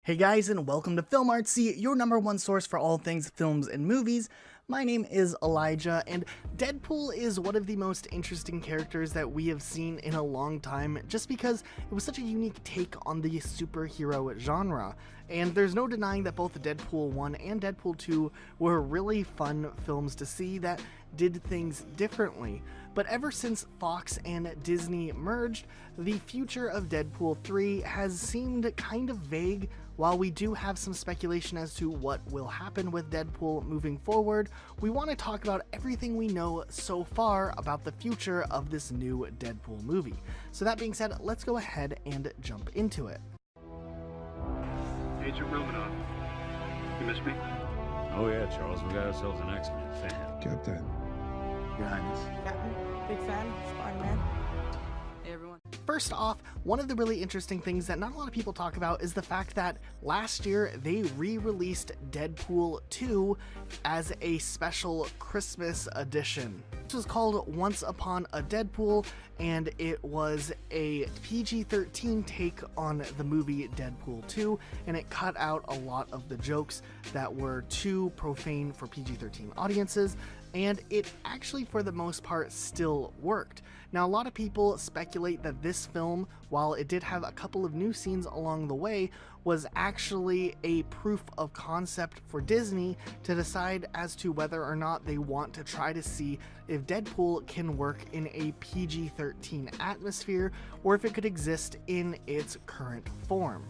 Hey guys, and welcome to Film Artsy, your number one source for all things films and movies. My name is Elijah, and Deadpool is one of the most interesting characters that we have seen in a long time, just because it was such a unique take on the superhero genre. And there's no denying that both Deadpool 1 and Deadpool 2 were really fun films to see that did things differently. But ever since Fox and Disney merged, the future of Deadpool 3 has seemed kind of vague. While we do have some speculation as to what will happen with Deadpool moving forward, we want to talk about everything we know so far about the future of this new Deadpool movie. So that being said, let's go ahead and jump into it. Agent Romanoff, you miss me? Oh yeah, Charles, we got ourselves an X-Men fan. Captain. Your Highness. Captain, big fan, Spider-Man. Hey everyone. First off, one of the really interesting things that not a lot of people talk about is the fact that last year they re-released Deadpool 2 as a special Christmas edition. This was called Once Upon a Deadpool, and it was a PG-13 take on the movie Deadpool 2, and it cut out a lot of the jokes that were too profane for PG-13 audiences, and it actually, for the most part, still worked. Now, a lot of people speculate that this film, while it did have a couple of new scenes along the way, was actually a proof of concept for Disney to decide as to whether or not they want to try to see if Deadpool can work in a PG-13 atmosphere, or if it could exist in its current form.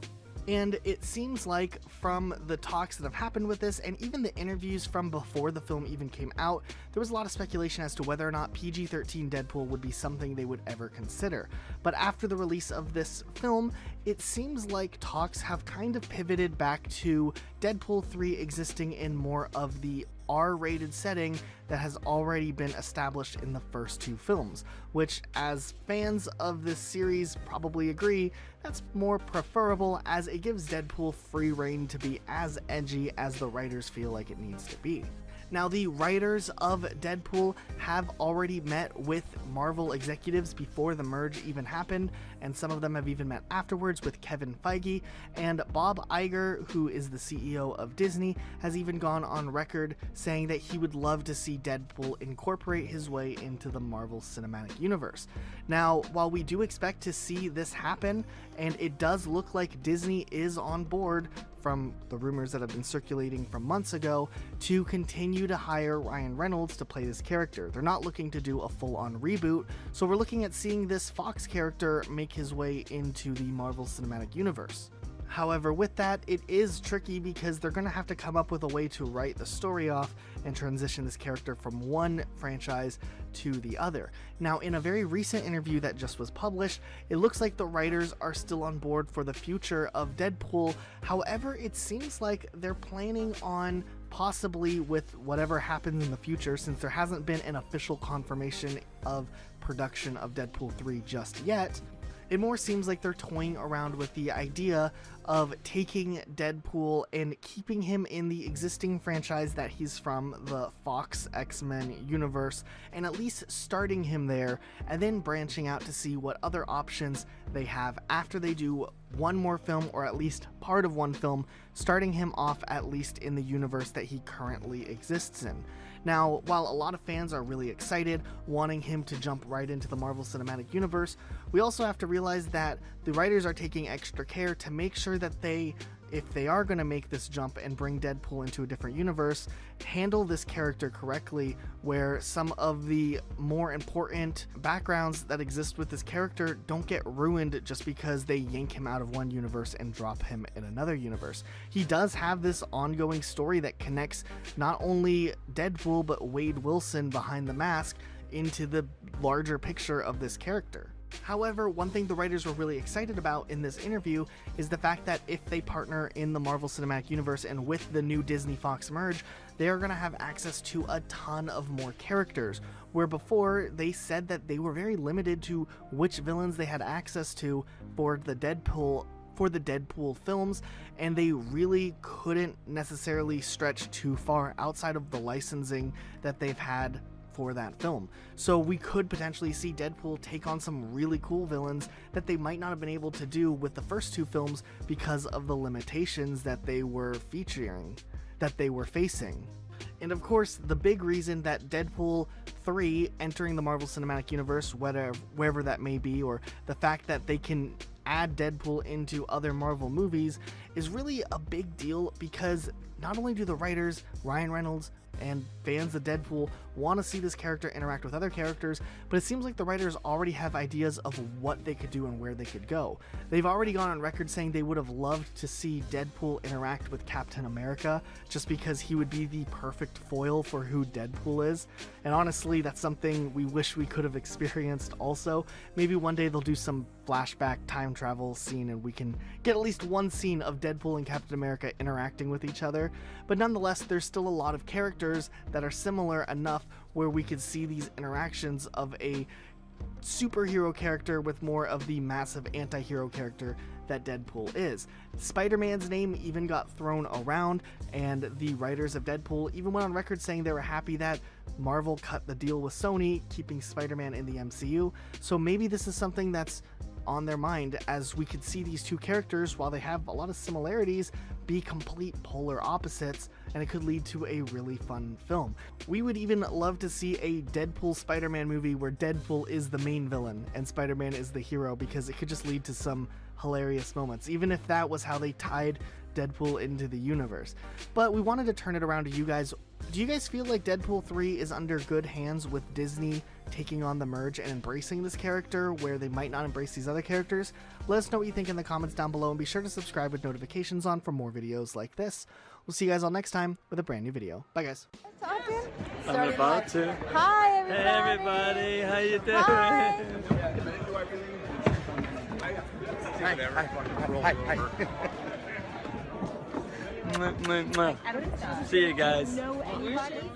And it seems like from the talks that have happened with this, and even the interviews from before the film even came out, there was a lot of speculation as to whether or not PG-13 Deadpool would be something they would ever consider. But after the release of this film, it seems like talks have kind of pivoted back to Deadpool 3 existing in more of the R-rated setting that has already been established in the first two films, which, as fans of this series probably agree, that's more preferable as it gives Deadpool free reign to be as edgy as the writers feel like it needs to be. Now, the writers of Deadpool have already met with Marvel executives before the merge even happened, and some of them have even met afterwards with Kevin Feige, and Bob Iger, who is the CEO of Disney, has even gone on record saying that he would love to see Deadpool incorporate his way into the Marvel Cinematic Universe. Now, while we do expect to see this happen, and it does look like Disney is on board, from the rumors that have been circulating from months ago, to continue to hire Ryan Reynolds to play this character. They're not looking to do a full-on reboot, so we're looking at seeing this Fox character make his way into the Marvel Cinematic Universe. However, with that, it is tricky because they're going to have to come up with a way to write the story off and transition this character from one franchise to the other. Now, in a very recent interview that just was published, it looks like the writers are still on board for the future of Deadpool. However, it seems like they're planning on possibly, with whatever happens in the future, since there hasn't been an official confirmation of production of Deadpool 3 just yet, it more seems like they're toying around with the idea of taking Deadpool and keeping him in the existing franchise that he's from, the Fox X-Men universe, and at least starting him there, and then branching out to see what other options they have after they do one more film, or at least part of one film, starting him off at least in the universe that he currently exists in. Now, while a lot of fans are really excited, wanting him to jump right into the Marvel Cinematic Universe, we also have to realize that the writers are taking extra care to make sure that they, if they are going to make this jump and bring Deadpool into a different universe, handle this character correctly, where some of the more important backgrounds that exist with this character don't get ruined just because they yank him out of one universe and drop him in another universe. He does have this ongoing story that connects not only Deadpool but Wade Wilson behind the mask into the larger picture of this character. However, one thing the writers were really excited about in this interview is the fact that if they partner in the Marvel Cinematic Universe and with the new Disney-Fox merge, they are going to have access to a ton of more characters, where before they said that they were very limited to which villains they had access to for the Deadpool films, and they really couldn't necessarily stretch too far outside of the licensing that they've had for that film. So we could potentially see Deadpool take on some really cool villains that they might not have been able to do with the first two films because of the limitations that they were facing. And of course, the big reason that Deadpool 3 entering the Marvel Cinematic Universe, wherever that may be, or the fact that they can add Deadpool into other Marvel movies is really a big deal, because not only do the writers, Ryan Reynolds, and fans of Deadpool want to see this character interact with other characters, but it seems like the writers already have ideas of what they could do and where they could go. They've already gone on record saying they would have loved to see Deadpool interact with Captain America, just because he would be the perfect foil for who Deadpool is. And honestly, that's something we wish we could have experienced also. Maybe one day they'll do some flashback time travel scene and we can get at least one scene of Deadpool and Captain America interacting with each other. But nonetheless, there's still a lot of characters that are similar enough where we could see these interactions of a superhero character with more of the massive anti-hero character that Deadpool is. Spider-Man's name even got thrown around, and the writers of Deadpool even went on record saying they were happy that Marvel cut the deal with Sony, keeping Spider-Man in the MCU. So maybe this is something that's on their mind, as we could see these two characters, while they have a lot of similarities, be complete polar opposites, and it could lead to a really fun film. We would even love to see a Deadpool Spider-Man movie where Deadpool is the main villain and Spider-Man is the hero, because it could just lead to some hilarious moments, even if that was how they tied Deadpool into the universe. But we wanted to turn it around to you guys. Do you guys feel like Deadpool 3 is under good hands with Disney taking on the merge and embracing this character where they might not embrace these other characters? Let us know what you think in the comments down below, and be sure to subscribe with notifications on for more videos like this. We'll see you guys all next time with a brand new video. Bye guys. I'm about to. Hi, everybody. Hey everybody, how you doing? Hi. See you guys. Know anybody?